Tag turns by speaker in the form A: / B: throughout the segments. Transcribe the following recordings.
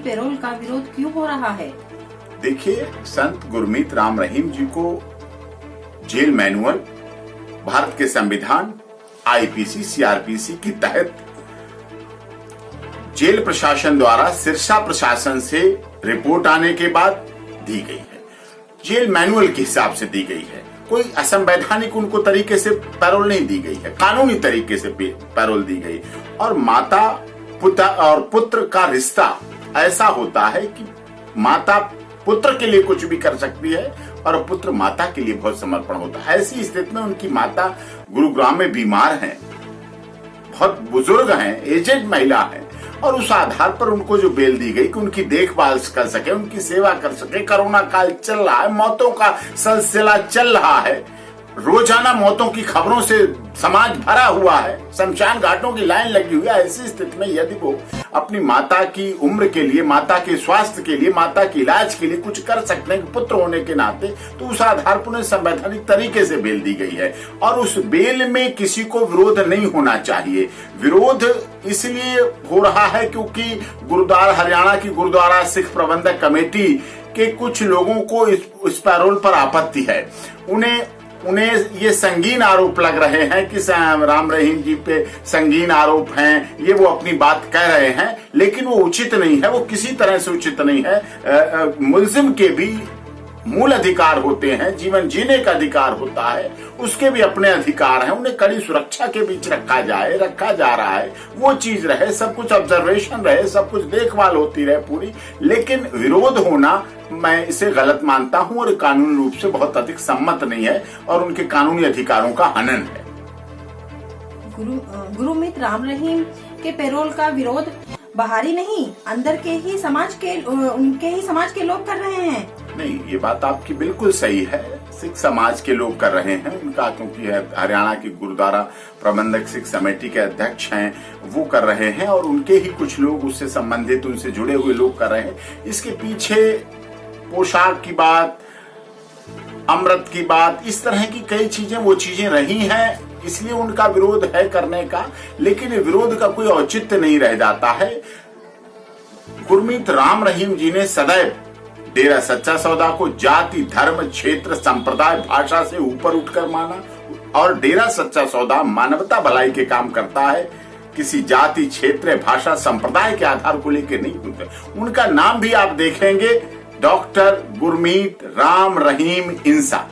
A: Payroll का विरोध क्यों हो रहा है?
B: देखिए, संत गुरमीत राम रहीम जी को जेल मैनुअल, भारत के संविधान, आईपीसी, सीआरपीसी के तहत जेल प्रशासन द्वारा सिरसा प्रशासन से रिपोर्ट आने के बाद दी गई है। जेल मैनुअल के हिसाब से दी गई है। कोई असंवैधानिक उनको तरीके से पैरोल नहीं दी गई है, कानूनी तरीके से पैरोल दी गई। और माता पिता और पुत्र का रिश्ता ऐसा होता है कि माता पुत्र के लिए कुछ भी कर सकती है और पुत्र माता के लिए बहुत समर्पण होता है। ऐसी स्थिति में उनकी माता गुरुग्राम में बीमार हैं, बहुत बुजुर्ग हैं, एजेड महिला हैं, और उस आधार पर उनको जो बेल दी गई कि उनकी देखभाल कर सके, उनकी सेवा कर सके। कोरोना काल चल रहा है, मौतों का सिलसिला चल रहा है, रोजाना मौतों की खबरों से समाज भरा हुआ है, शमशान घाटों की लाइन लगी हुई है। ऐसी स्थिति में यदि वो अपनी माता की उम्र के लिए, माता के स्वास्थ्य के लिए, माता के इलाज के लिए कुछ कर सकते हैं पुत्र होने के नाते, तो उस आधार पर संवैधानिक तरीके से बेल दी गई है। और उस बेल में किसी को विरोध नहीं होना चाहिए। विरोध इसलिए हो रहा है क्योंकि गुरुद्वारा, हरियाणा की गुरुद्वारा सिख प्रबंधक कमेटी के कुछ लोगों को इस पैरोल पर आपत्ति है। उन्हें ये संगीन आरोप लग रहे हैं कि राम रहीम जी पे संगीन आरोप हैं, ये वो अपनी बात कह रहे हैं, लेकिन वो उचित नहीं है, वो किसी तरह से उचित नहीं है। मुल्जिम के भी मूल अधिकार होते हैं, जीवन जीने का अधिकार होता है, उसके भी अपने अधिकार हैं, उन्हें कड़ी सुरक्षा के बीच रखा जा रहा है, वो चीज रहे, सब कुछ ऑब्जर्वेशन रहे, सब कुछ देखभाल होती रहे पूरी। लेकिन विरोध होना मैं इसे गलत मानता हूं और कानूनी रूप से बहुत अधिक सम्मत नहीं है और उनके कानूनी अधिकारों का हनन है।
A: गुरमीत राम रहीम के पैरोल का विरोध बाहरी नहीं, अंदर के ही समाज के, उनके ही समाज के लोग कर रहे हैं।
B: नहीं, ये बात आपकी बिल्कुल सही है। सिख समाज के लोग कर रहे हैं उनका, क्योंकि हरियाणा की गुरुद्वारा प्रबंधक सिख कमेटी के अध्यक्ष हैं, वो कर रहे हैं और उनके ही कुछ लोग उससे संबंधित, उनसे जुड़े हुए लोग कर रहे हैं। इसके पीछे पोशाक की बात, अमृत की बात, इस तरह की कई चीजें, वो चीजें रही हैं, इसलिए उनका विरोध है करने का। लेकिन विरोध का कोई औचित्य नहीं रह जाता है। गुरमीत राम रहीम जी ने सदैव डेरा सच्चा सौदा को जाति, धर्म, क्षेत्र, संप्रदाय, भाषा से ऊपर उठकर माना और डेरा सच्चा सौदा मानवता भलाई के काम करता है। किसी जाति, क्षेत्र, भाषा, संप्रदाय के आधार को लेकर नहीं बोलते। उनका नाम भी आप देखेंगे, डॉक्टर गुरमीत राम रहीम इंसा।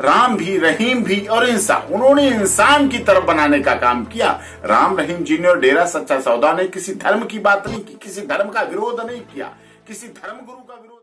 B: राम भी, रहीम भी और इंसा, उन्होंने इंसान की तरफ बनाने का काम किया। राम रहीम जी ने और डेरा सच्चा सौदा ने किसी धर्म की बात नहीं की, किसी धर्म का विरोध नहीं किया, किसी धर्म गुरु का विरोध